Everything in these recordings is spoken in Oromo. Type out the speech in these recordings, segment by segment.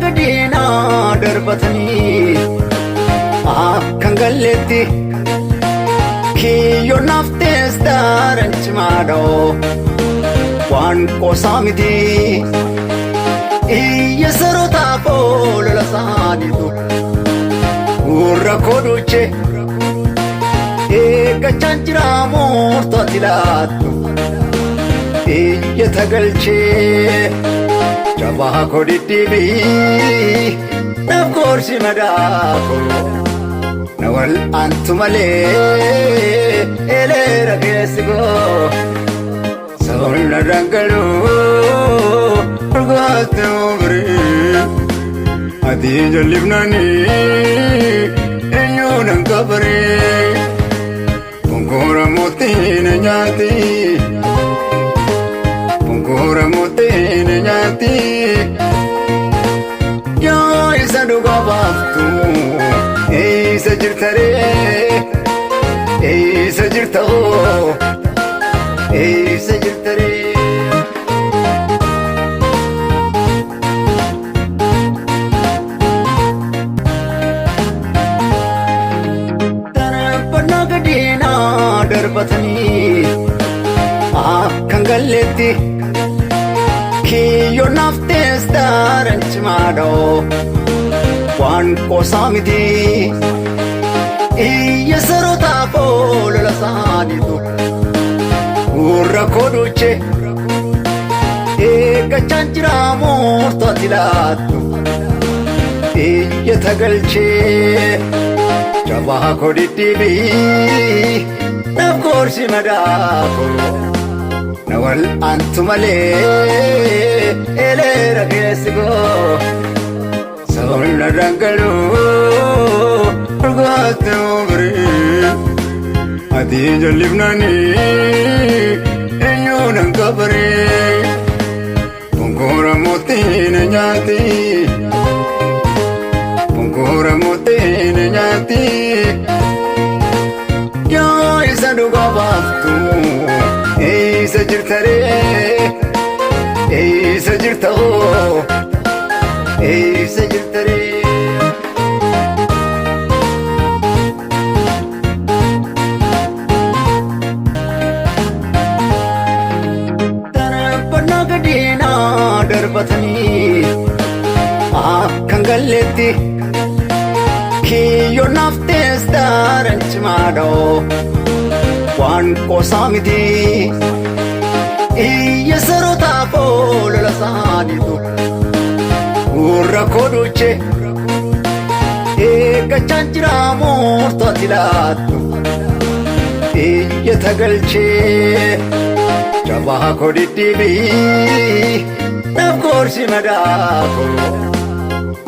gadina darbatani akkan galletti kiyyo naftees daaranchimaadho waan qoosaa miti iyya sarootaaf olola saanitu gurra koduche eeggachaan jira moortu ati laattu iyya tagalchee jabaa kodiddiibii naaf gorsi madaako na wal antu malee eleera keessi koo sababna dhangaluu urgaatte oobiree ati jal'ifnanii eenyuun kabaree konkoora mootiin nyaati konkoora mootiin nyaati yoo isa dhugaa baaftu eessa jirtaree eessa jirtoo eessa jirtaree. Darbannaa gadina darbatanii akkan galletti kiyyo naftees daaranchimaadho waan qoosaa miti iyya sarootaaf olola saanitu gurra koduche eeggachaan jira moortu ati laattu iyya tagalchee jabaa kodiddiibii naaf gorsi madaako na wal antu malee eleera keessi koo sababna dhangaluu urgaatte oobiree ati jal'ifnanii eenyuun kabaree konkoora mootiin nyaati konkoora mootiin nyaati yoo isa dhugaa baaftu eessa jirtaree eessa jirtoo eessa jirtaree. Darbannaa gadina darbatanii akkan galletti kiyyo naftees daaranchimaadho waan qoosaa miti iyya sarootaaf olola saanitu gurra koduche eeggachaan jira moortu ati laattu iyya tagalchee jabaa kodiddiibii naaf gorsi madaako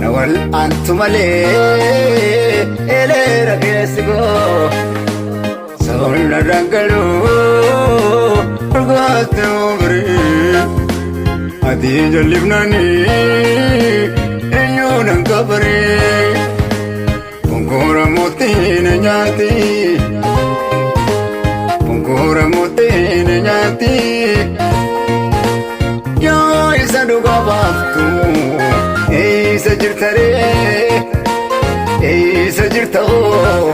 na wal antu malee eleera keessi koo sababna dhangaluu urgaatte oobiree ati jal'ifnanii eenyuun kabaree konkoora mootiin nyaati konkoora mootiin nyaati yoo isa dhugaa baaftu eessa jirtaree eessa jirtoo